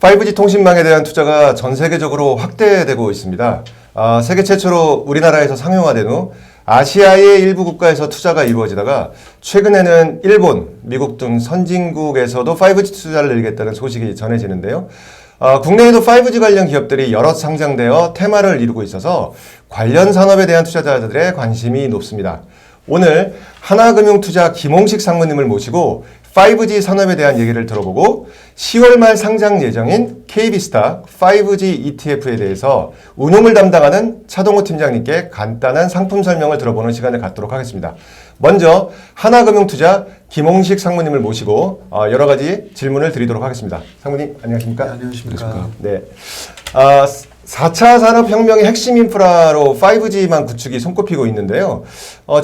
5G 통신망에 대한 투자가 전 세계적으로 확대되고 있습니다. 세계 최초로 우리나라에서 상용화된 후 아시아의 일부 국가에서 투자가 이루어지다가 최근에는 일본, 미국 등 선진국에서도 5G 투자를 늘리겠다는 소식이 전해지는데요. 국내에도 5G 관련 기업들이 여럿 상장되어 테마를 이루고 있어서 관련 산업에 대한 투자자들의 관심이 높습니다. 오늘 하나금융투자 김홍식 상무님을 모시고 5G 산업에 대한 얘기를 들어보고 10월 말 상장 예정인 KB스탁 5G ETF에 대해서 운용을 담당하는 차동호 팀장님께 간단한 상품 설명을 들어보는 시간을 갖도록 하겠습니다. 먼저 하나금융투자 김홍식 상무님을 모시고 여러 가지 질문을 드리도록 하겠습니다. 상무님 안녕하십니까? 네, 안녕하십니까? 네. 4차 산업혁명의 핵심 인프라로 5G만 구축이 손꼽히고 있는데요.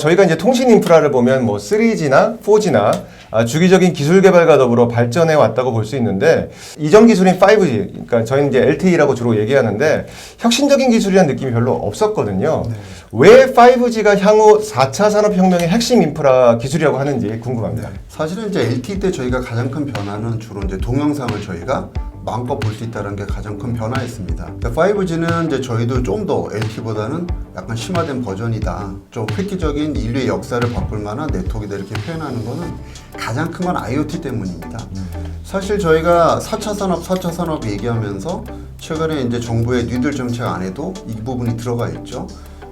저희가 이제 통신 인프라를 보면 뭐 3G나 4G나 주기적인 기술 개발과 더불어 발전해 왔다고 볼 수 있는데 이전 기술인 5G, 그러니까 저희는 이제 LTE라고 주로 얘기하는데 혁신적인 기술이라는 느낌이 별로 없었거든요. 네. 왜 5G가 향후 4차 산업혁명의 핵심 인프라 기술이라고 하는지 궁금합니다. 사실은 이제 LTE 때 저희가 가장 큰 변화는 주로 이제 동영상을 저희가 마음껏 볼 수 있다는 게 가장 큰 변화였습니다. 5G는 이제 저희도 좀 더 LTE보다는 약간 심화된 버전이다. 좀 획기적인 인류의 역사를 바꿀 만한 네트워크다 이렇게 표현하는 거는 가장 큰 건 IoT 때문입니다. 사실 저희가 4차 산업 얘기하면서 최근에 이제 정부의 뉴딜 정책 안에도 이 부분이 들어가 있죠.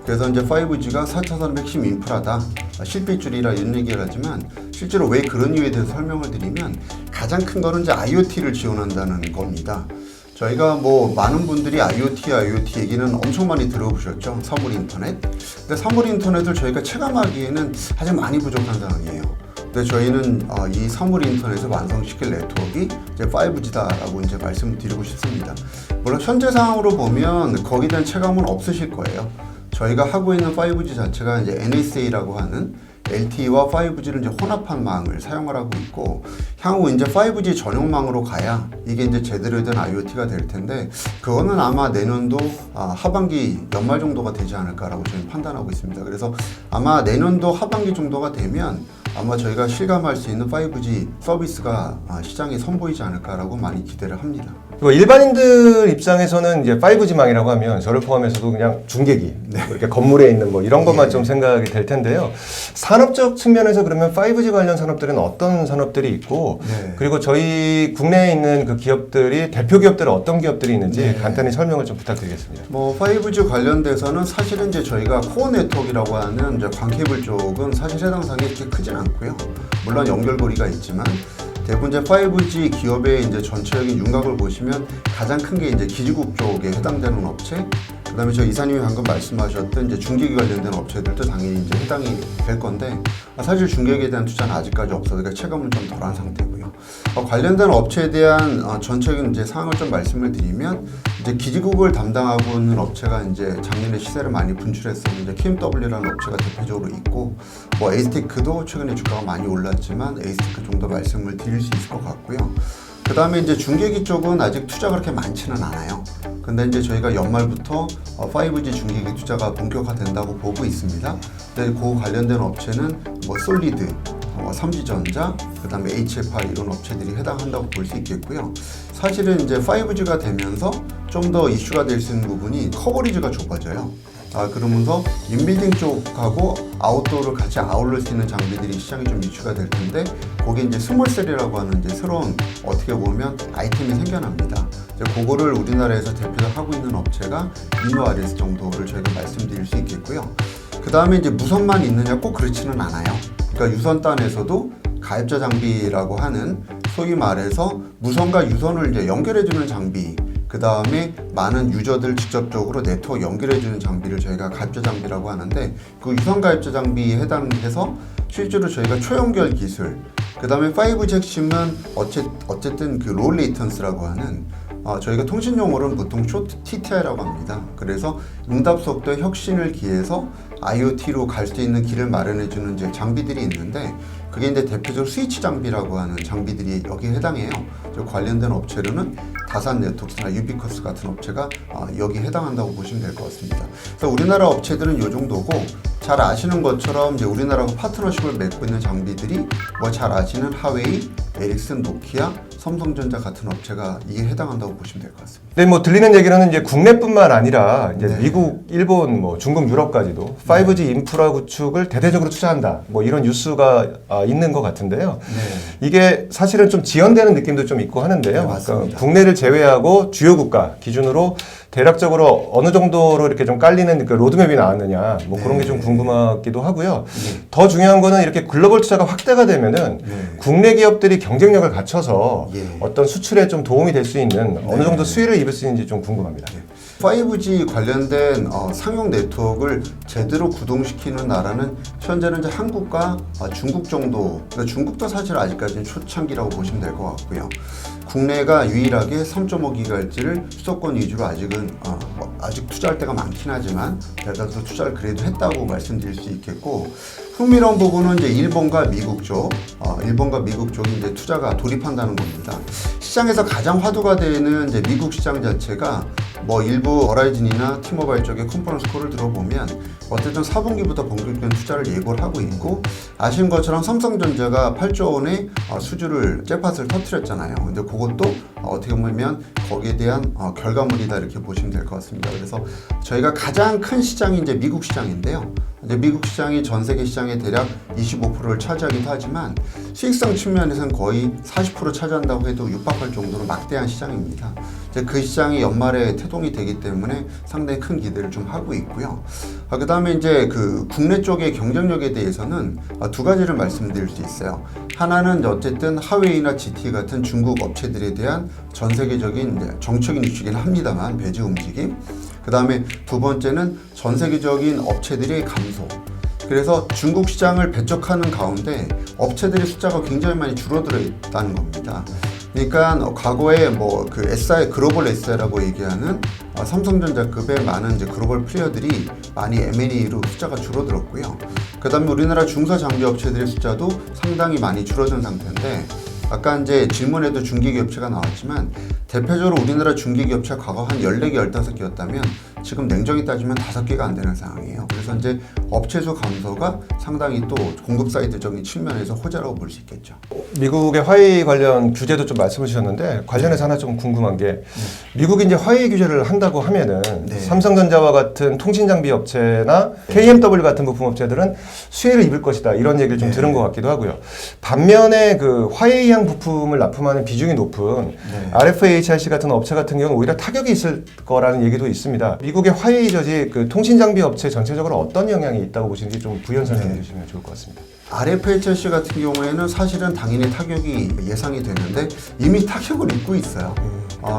그래서 이제 5G가 4차 산업 핵심 인프라다. 실핏줄이라 이런 얘기를 하지만 실제로 왜 그런 이유에 대해서 설명을 드리면 가장 큰 거는 이제 IoT를 지원한다는 겁니다. 저희가 뭐 많은 분들이 IoT 얘기는 엄청 많이 들어보셨죠. 사물 인터넷. 근데 사물 인터넷을 저희가 체감하기에는 아직 많이 부족한 상황이에요. 근데 저희는 이 사물 인터넷을 완성시킬 네트워크가 이제 5G다라고 이제 말씀을 드리고 싶습니다. 물론 현재 상황으로 보면 거기에 대한 체감은 없으실 거예요. 저희가 하고 있는 5G 자체가 이제 NSA라고 하는 LTE와 5G를 이제 혼합한 망을 사용을 하고 있고 향후 이제 5G 전용망으로 가야 이게 이제 제대로 된 IoT가 될 텐데 그거는 아마 내년도 하반기 연말 정도가 되지 않을까라고 저희는 판단하고 있습니다. 그래서 아마 내년도 하반기 정도가 되면 아마 저희가 실감할 수 있는 5G 서비스가 시장에 선보이지 않을까라고 많이 기대를 합니다. 일반인들 입장에서는 이제 5G망이라고 하면 저를 포함해서도 그냥 중계기, 이렇게 건물에 있는 뭐 이런 것만 좀 생각이 될 텐데요. 산업적 측면에서 그러면 5G 관련 산업들은 어떤 산업들이 있고, 그리고 저희 국내에 있는 그 기업들이 대표 기업들은 어떤 기업들이 있는지 간단히 설명을 좀 부탁드리겠습니다. 뭐 5G 관련돼서는 사실은 이제 저희가 코어 네트워크라고 하는 이제 광케이블 쪽은 사실 해당 사항이 이렇게 크진 않고요. 물론 연결고리가 있지만. 대부분 이제 5G 기업의 이제 전체적인 윤곽을 보시면 가장 큰 게 이제 기지국 쪽에 해당되는 업체, 그다음에 저 이사님이 방금 말씀하셨던 이제 중계기 관련된 업체들도 당연히 이제 해당이 될 건데 사실 중계기에 대한 투자는 아직까지 없어서 그러니까 체감은 좀 덜한 상태고요. 관련된 업체에 대한 전체적인 이제 상황을 좀 말씀을 드리면 이제 기지국을 담당하고 있는 업체가 이제 작년에 시세를 많이 분출했었는데 KMW라는 업체가 대표적으로 있고 뭐 에이스테크도 최근에 주가가 많이 올랐지만 에이스테크 정도 말씀을 드릴 수 있을 것 같고요. 그 다음에 이제 중계기 쪽은 아직 투자가 그렇게 많지는 않아요. 근데 이제 저희가 연말부터 5G 중계기 투자가 본격화된다고 보고 있습니다. 근데 그 관련된 업체는 뭐 솔리드, 삼지전자, 그 다음에 HFR 이런 업체들이 해당한다고 볼 수 있겠고요. 사실은 이제 5G가 되면서 좀 더 이슈가 될 수 있는 부분이 커버리지가 좁아져요. 그러면서 인빌딩 쪽하고 아웃도어를 같이 아울릴 수 있는 장비들이 시장에 좀 이슈가 될 텐데 거기에 이제 스몰셀이라고 하는 이제 새로운 어떻게 보면 아이템이 생겨납니다. 이제 그거를 우리나라에서 대표를 하고 있는 업체가 이노아리스 정도를 저희가 말씀드릴 수 있겠고요. 그 다음에 이제 무선만 있느냐 꼭 그렇지는 않아요. 그러니까 유선단에서도 가입자 장비라고 하는 소위 말해서 무선과 유선을 이제 연결해주는 장비, 그 다음에 많은 유저들 직접적으로 네트워크 연결해주는 장비를 저희가 가입자 장비라고 하는데 그 유선 가입자 장비에 해당해서 실제로 저희가 초연결 기술, 그 다음에 5G 핵심은 어쨌든 그 롤 레이턴스라고 하는 저희가 통신 용어로는 보통 쇼트 TTI라고 합니다. 그래서 응답 속도의 혁신을 기해서 IoT로 갈 수 있는 길을 마련해주는 이제 장비들이 있는데 그게 이제 대표적으로 스위치 장비라고 하는 장비들이 여기에 해당해요. 관련된 업체로는 다산 네트워크나 유비커스 같은 업체가 여기에 해당한다고 보시면 될 것 같습니다. 그래서 우리나라 업체들은 이 정도고, 잘 아시는 것처럼 이제 우리나라하고 파트너십을 맺고 있는 장비들이 뭐 잘 아시는 하웨이, 에릭슨, 노키아, 삼성전자 같은 업체가 이에 해당한다고 보시면 될 것 같습니다. 네, 뭐 들리는 얘기는 이제 국내뿐만 아니라 이제 네. 미국, 일본, 뭐 중국, 유럽까지도 5G 인프라 구축을 대대적으로 투자한다. 뭐 이런 뉴스가 있는 것 같은데요. 네. 이게 사실은 좀 지연되는 느낌도 좀 있고 하는데요. 네, 맞습니다. 그러니까 국내를 제외하고 주요 국가 기준으로 대략적으로 어느 정도로 이렇게 좀 깔리는 그 로드맵이 나왔느냐, 뭐 그런 게 좀 궁금하기도 하고요. 네. 더 중요한 거는 이렇게 글로벌 투자가 확대가 되면은 네. 국내 기업들이 경쟁력을 갖춰서 예. 어떤 수출에 좀 도움이 될 수 있는 어느 네. 정도 수혜를 입을 수 있는지 좀 궁금합니다. 5G 관련된 상용 네트워크를 제대로 구동시키는 나라는 현재는 이제 한국과 중국 정도, 그러니까 중국도 사실 아직까지는 초창기라고 보시면 될 것 같고요. 국내가 유일하게 3.5GHz를 수도권 위주로 아직은 아직 투자할 때가 많긴 하지만 대다수 투자를 그래도 했다고 말씀드릴 수 있겠고, 흥미로운 부분은 이제 일본과 미국 쪽, 일본과 미국 쪽이 이제 투자가 돌입한다는 겁니다. 시장에서 가장 화두가 되는 이제 미국 시장 자체가 뭐 일부 어라이즌이나 티모바일 쪽의 컨퍼런스 콜을 들어보면 어쨌든 4분기부터 본격적인 투자를 예고를 하고 있고, 아시는 것처럼 삼성전자가 8조 원의 수주를 잭팟을 터뜨렸잖아요. 근데 그것도 어떻게 보면 거기에 대한 결과물이다 이렇게 보시면 될 것 같습니다. 그래서 저희가 가장 큰 시장이 이제 미국 시장인데요. 이제 미국 시장이 전 세계 시장의 대략 25%를 차지하기도 하지만 수익성 측면에서는 거의 40% 차지한다고 해도 육박할 정도로 막대한 시장입니다. 이제 그 시장이 연말에 태동이 되기 때문에 상당히 큰 기대를 좀 하고 있고요. 그 다음에 이제 그 국내 쪽의 경쟁력에 대해서는 두 가지를 말씀드릴 수 있어요. 하나는 어쨌든 하웨이나 GT 같은 중국 업체들에 대한 전 세계적인 이제 정책인 이슈긴 합니다만 배제 움직임. 그 다음에 두 번째는 전 세계적인 업체들의 감소. 그래서 중국 시장을 배척하는 가운데 업체들의 숫자가 굉장히 많이 줄어들어 있다는 겁니다. 그러니까 과거에 뭐 그 SI 글로벌 SI라고 얘기하는 삼성전자급의 많은 이제 글로벌 플레이어들이 많이 M&A로 숫자가 줄어들었고요. 그다음에 우리나라 중소 장비 업체들의 숫자도 상당히 많이 줄어든 상태인데, 아까 이제 질문에도 중기기업체가 나왔지만 대표적으로 우리나라 중기기업체가 과거 한 14개, 15개였다면 지금 냉정히 따지면 5개가 안 되는 상황이에요. 그래서 이제 업체 수 감소가 상당히 또 공급 사이드적인 측면에서 호재라고 볼 수 있겠죠. 미국의 화웨이 관련 규제도 좀 말씀해 주셨는데 관련해서 하나 좀 궁금한 게 미국이 이제 화웨이 규제를 한다고 하면은 네. 삼성전자와 같은 통신 장비 업체나 KMW 같은 부품 업체들은 수혜를 입을 것이다 이런 얘기를 좀 네. 들은 것 같기도 하고요. 반면에 그 화웨이향 부품을 납품하는 비중이 높은 네. RFHRC 같은 업체 같은 경우는 오히려 타격이 있을 거라는 얘기도 있습니다. 미국의 화웨이 저지 그 통신 장비 업체 전체적으로 어떤 영향이 있다고 보시는지 좀 부연 설명해 주시면 좋을 것 같습니다. RFHRC 같은 경우에는 사실은 당연히 타격이 예상이 되는데 이미 타격을 입고 있어요.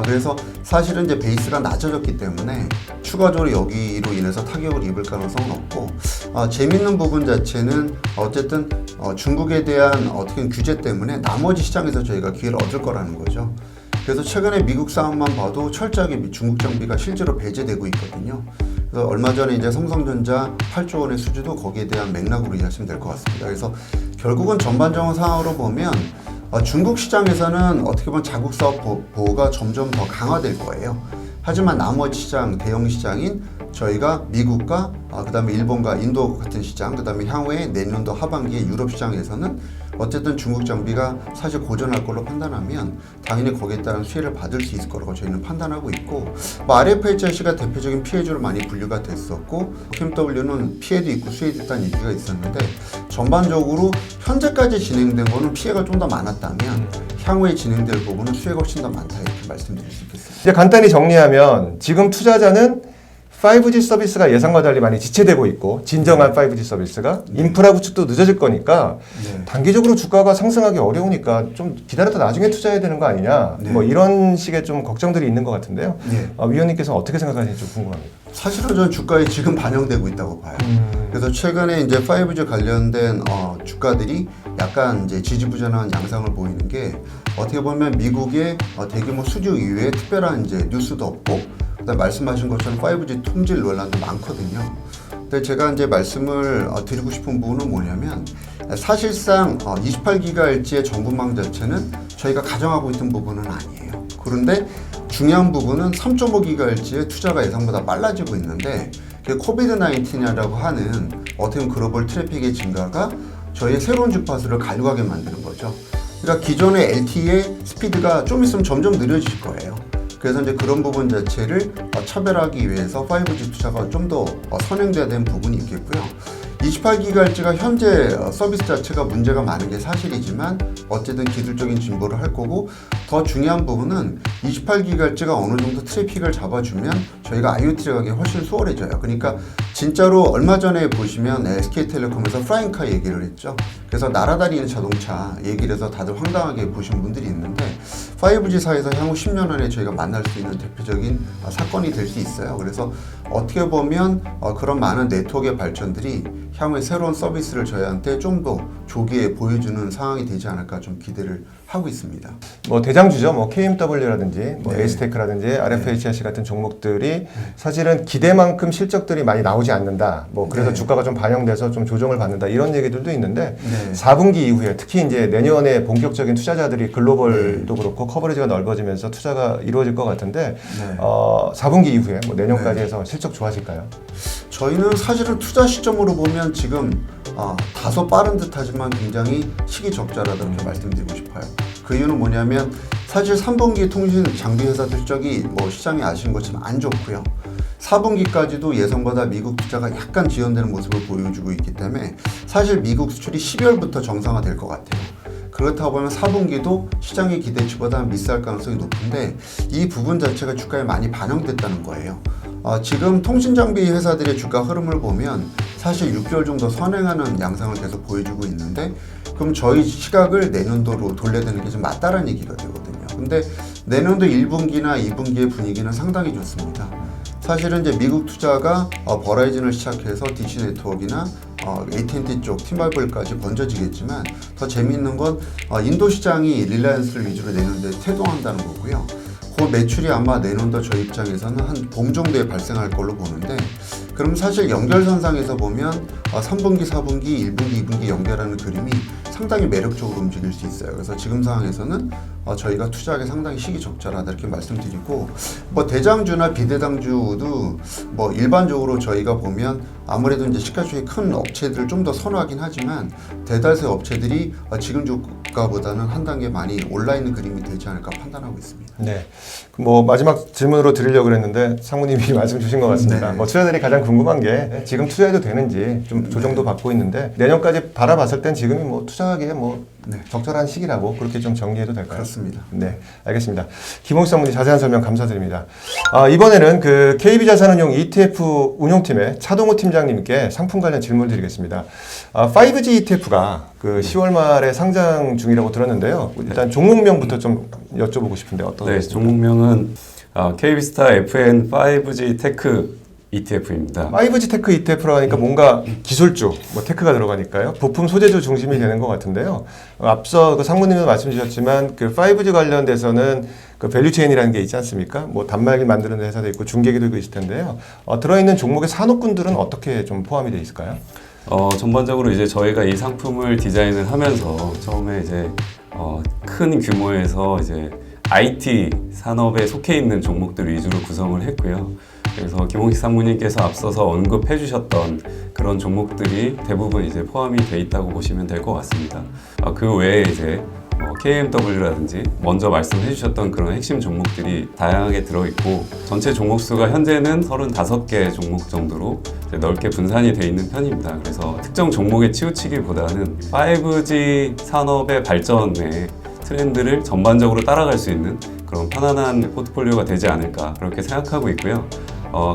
그래서 사실은 이제 베이스가 낮아졌기 때문에 추가적으로 여기로 인해서 타격을 입을 가능성은 없고, 재밌는 부분 자체는 어쨌든 중국에 대한 어떻게 규제 때문에 나머지 시장에서 저희가 기회를 얻을 거라는 거죠. 그래서 최근에 미국 상황만 봐도 철저하게 중국 장비가 실제로 배제되고 있거든요. 그래서 얼마 전에 이제 삼성전자 8조 원의 수주도 거기에 대한 맥락으로 이해하시면 될 것 같습니다. 그래서 결국은 전반적인 상황으로 보면 중국 시장에서는 어떻게 보면 자국 사업 보호가 점점 더 강화될 거예요. 하지만 나머지 시장, 대형 시장인 저희가 미국과 그다음에 일본과 인도 같은 시장, 그다음에 향후에 내년도 하반기에 유럽 시장에서는 어쨌든 중국 장비가 사실 고전할 걸로 판단하면 당연히 거기에 따른 수혜를 받을 수 있을 거라고 저희는 판단하고 있고, RFHRC가 대표적인 피해주로 많이 분류가 됐었고 KMW는 피해도 있고 수혜도 있다는 얘기가 있었는데, 전반적으로 현재까지 진행된 거는 피해가 좀 더 많았다면 향후에 진행될 부분은 수혜가 훨씬 더 많다 이렇게 말씀드릴 수 있겠습니다. 이제 간단히 정리하면 지금 투자자는 5G 서비스가 예상과 달리 많이 지체되고 있고 진정한 5G 서비스가 인프라 구축도 늦어질 거니까 단기적으로 주가가 상승하기 어려우니까 좀 기다렸다 나중에 투자해야 되는 거 아니냐, 뭐 이런 식의 좀 걱정들이 있는 것 같은데요. 위원님께서 어떻게 생각하시는지 좀 궁금합니다. 사실은 저는 주가에 지금 반영되고 있다고 봐요. 그래서 최근에 이제 5G 관련된 주가들이 약간 이제 지지부진한 양상을 보이는 게, 어떻게 보면 미국의 대규모 수주 이후에 특별한 이제 뉴스도 없고, 그다음 말씀하신 것처럼 5G 품질 논란도 많거든요. 근데 제가 이제 말씀을 드리고 싶은 부분은 뭐냐면, 사실상 28GHz의 전구망 자체는 저희가 가정하고 있던 부분은 아니에요. 그런데 중요한 부분은 3.5GHz의 투자가 예상보다 빨라지고 있는데 코비드-19이라고 하는 어떻게 보면 글로벌 트래픽의 증가가 저희의 새로운 주파수를 가져가게 만드는 거죠. 그러니까 기존의 LTE의 스피드가 좀 있으면 점점 느려질 거예요. 그래서 이제 그런 부분 자체를 차별하기 위해서 5G 투자가 좀 더 선행돼야 되는 부분이 있겠고요. 28GHz가 현재 서비스 자체가 문제가 많은 게 사실이지만 어쨌든 기술적인 진보를 할 거고, 더 중요한 부분은 28GHz가 어느 정도 트래픽을 잡아주면 저희가 IoT를 가기 훨씬 수월해져요. 그러니까 진짜로 얼마 전에 보시면 SK텔레콤에서 플라잉카 얘기를 했죠. 그래서 날아다니는 자동차 얘기를 해서 다들 황당하게 보신 분들이 있는데 5G사에서 향후 10년 안에 저희가 만날 수 있는 대표적인 사건이 될 수 있어요. 그래서 어떻게 보면 그런 많은 네트워크의 발전들이 향후에 새로운 서비스를 저희한테 좀 더 조기에 보여주는 상황이 되지 않을까 좀 기대를 하고 있습니다. 뭐 대장주죠. 뭐 KMW라든지 뭐 네. 에이스테크라든지 RFHRC 같은 종목들이 사실은 기대만큼 실적들이 많이 나오지 않는다. 뭐 그래서 네. 주가가 좀 반영돼서 좀 조정을 받는다. 이런 얘기들도 있는데 네. 4분기 이후에 특히 이제 내년에 본격적인 투자자들이 글로벌도 그렇고 커버리지가 넓어지면서 투자가 이루어질 것 같은데 네. 4분기 이후에 뭐 내년까지 해서 실적 좋아질까요? 저희는 사실은 투자 시점으로 보면 지금 다소 빠른 듯하지만 굉장히 시기적절하다고 말씀드리고 싶어요. 그 이유는 뭐냐면 사실 3분기 통신 장비 회사 실적이 뭐 시장이 아시는 것처럼 안 좋고요. 4분기까지도 예상보다 미국 투자가 약간 지연되는 모습을 보여주고 있기 때문에 사실 미국 수출이 12월부터 정상화될 것 같아요. 그렇다고 보면 4분기도 시장의 기대치보다 미스할 가능성이 높은데 이 부분 자체가 주가에 많이 반영됐다는 거예요. 지금 통신장비 회사들의 주가 흐름을 보면 사실 6개월 정도 선행하는 양상을 계속 보여주고 있는데, 그럼 저희 시각을 내년도로 돌려야 되는 게 좀 맞다라는 얘기가 되거든요. 근데 내년도 1분기나 2분기의 분위기는 상당히 좋습니다. 사실은 이제 미국 투자가 버라이즌을 시작해서 디시 네트워크나 AT&T 쪽 티모바일까지 번져지겠지만 더 재미있는 건 인도 시장이 릴라이언스를 위주로 내년도에 태동한다는 거고요. 그 매출이 아마 내년도 저희 입장에서는 한 봄 정도에 발생할 걸로 보는데, 그럼 사실 연결선상에서 보면 3분기, 4분기, 1분기, 2분기 연결하는 그림이 상당히 매력적으로 움직일 수 있어요. 그래서 지금 상황에서는 저희가 투자하기 상당히 시기적절하다 이렇게 말씀드리고, 뭐 대장주나 비대장주도 뭐 일반적으로 저희가 보면 아무래도 이제 시가총액 큰 업체들을 좀 더 선호하긴 하지만 대다수의 업체들이 지금 주가보다는 한 단계 많이 올라 있는 그림이 되지 않을까 판단하고 있습니다. 네. 뭐 마지막 질문으로 드리려고 그랬는데 상무님이 말씀 주신 것 같습니다. 네. 뭐 투자자들이 가장 궁금한 게 지금 투자해도 되는지 좀 조정도 받고 있는데 내년까지 바라봤을 땐 지금이 뭐 투자하기에 뭐 네. 적절한 시기라고 그렇게 좀 정리해도 될까요? 그렇습니다. 네, 알겠습니다. 김홍식 상무님 자세한 설명 감사드립니다. 이번에는 그 KB자산운용 ETF 운용팀의 차동호 팀장님께 상품 관련 질문 드리겠습니다. 5G ETF가 그 10월 말에 상장 중이라고 들었는데요. 일단 종목명부터 좀 여쭤보고 싶은데 어떤? 네, 종목명은 KB스타 FN 5G 테크 ETF입니다. 5G 테크 ETF라 하니까 뭔가 기술주, 뭐 테크가 들어가니까요. 부품 소재주 중심이 되는 것 같은데요. 앞서 그 상무님도 말씀 주셨지만 그 5G 관련돼서는 그 밸류체인이라는 게 있지 않습니까? 뭐 단말기 만드는 회사도 있고 중계기도 있을 텐데요. 들어있는 종목의 산업군들은 어떻게 좀 포함이 돼 있을까요? 전반적으로 이제 저희가 이 상품을 디자인을 하면서 처음에 이제 큰 규모에서 이제 IT 산업에 속해 있는 종목들 위주로 구성을 했고요. 그래서 김홍식 상무님께서 앞서서 언급해 주셨던 그런 종목들이 대부분 이제 포함이 돼 있다고 보시면 될 것 같습니다. 그 외에 이제 KMW라든지 먼저 말씀해 주셨던 그런 핵심 종목들이 다양하게 들어있고, 전체 종목 수가 현재는 35개 종목 정도로 이제 넓게 분산이 돼 있는 편입니다. 그래서 특정 종목에 치우치기보다는 5G 산업의 발전에 트렌드를 전반적으로 따라갈 수 있는 그런 편안한 포트폴리오가 되지 않을까 그렇게 생각하고 있고요.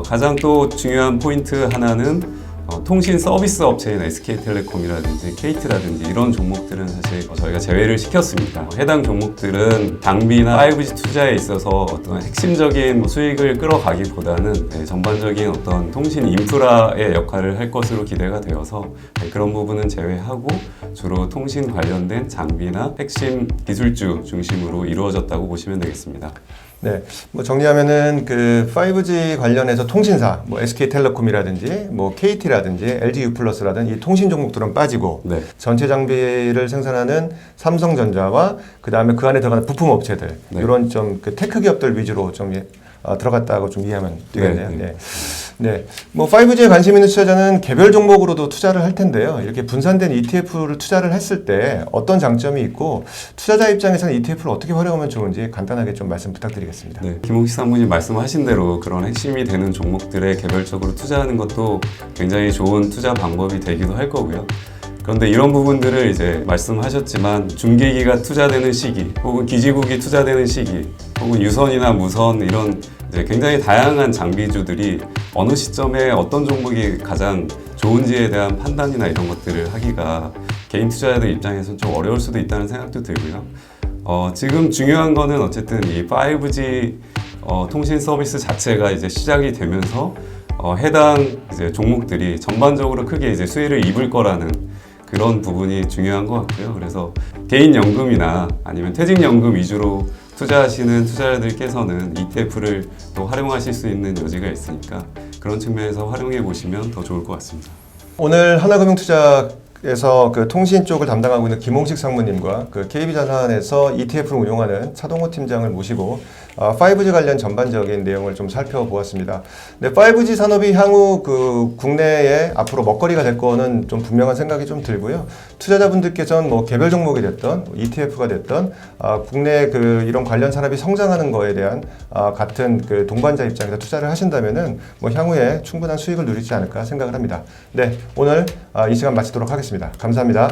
가장 또 중요한 포인트 하나는 통신 서비스 업체인 SK텔레콤이라든지 KT라든지 이런 종목들은 사실 저희가 제외를 시켰습니다. 해당 종목들은 장비나 5G 투자에 있어서 어떤 핵심적인 수익을 끌어가기보다는 전반적인 어떤 통신 인프라의 역할을 할 것으로 기대가 되어서 그런 부분은 제외하고 주로 통신 관련된 장비나 핵심 기술주 중심으로 이루어졌다고 보시면 되겠습니다. 네, 뭐 정리하면은 그 5G 관련해서 통신사, 뭐 SK텔레콤이라든지, 뭐 KT라든지, LG유플러스라든지 이 통신 종목들은 빠지고 네. 전체 장비를 생산하는 삼성전자와 그 다음에 그 안에 들어가는 부품 업체들 네. 이런 좀 그 테크 기업들 위주로 좀 들어갔다고 좀 이해하면 되겠네요. 네, 네. 네. 네, 뭐 5G에 관심 있는 투자자는 개별 종목으로도 투자를 할 텐데요. 이렇게 분산된 ETF를 투자를 했을 때 어떤 장점이 있고 투자자 입장에서는 ETF를 어떻게 활용하면 좋은지 간단하게 좀 말씀 부탁드리겠습니다. 네, 김홍식 상무님 말씀하신 대로 그런 핵심이 되는 종목들에 개별적으로 투자하는 것도 굉장히 좋은 투자 방법이 되기도 할 거고요. 그런데 이런 부분들을 이제 말씀하셨지만 중계기가 투자되는 시기, 혹은 기지국이 투자되는 시기, 혹은 유선이나 무선 이런 이제 굉장히 다양한 장비주들이 어느 시점에 어떤 종목이 가장 좋은지에 대한 판단이나 이런 것들을 하기가 개인 투자자들 입장에서는 좀 어려울 수도 있다는 생각도 들고요. 지금 중요한 거는 어쨌든 이 5G 통신 서비스 자체가 이제 시작이 되면서 해당 이제 종목들이 전반적으로 크게 이제 수혜를 입을 거라는 그런 부분이 중요한 것 같고요. 그래서 개인 연금이나 아니면 퇴직연금 위주로 투자하시는 투자자들께서는 ETF를 또 활용하실 수 있는 여지가 있으니까 그런 측면에서 활용해 보시면 더 좋을 것 같습니다. 오늘 하나금융투자에서 그 통신 쪽을 담당하고 있는 김홍식 상무님과 그 KB자산에서 ETF를 운용하는 차동호 팀장을 모시고 5G 관련 전반적인 내용을 좀 살펴보았습니다. 네, 5G 산업이 향후 그 국내에 앞으로 먹거리가 될 거는 좀 분명한 생각이 좀 들고요. 투자자분들께서는 뭐 개별 종목이 됐던 ETF가 됐던 국내 그 이런 관련 산업이 성장하는 거에 대한 같은 그 동반자 입장에서 투자를 하신다면은 뭐 향후에 충분한 수익을 누리지 않을까 생각을 합니다. 네, 오늘 이 시간 마치도록 하겠습니다. 감사합니다.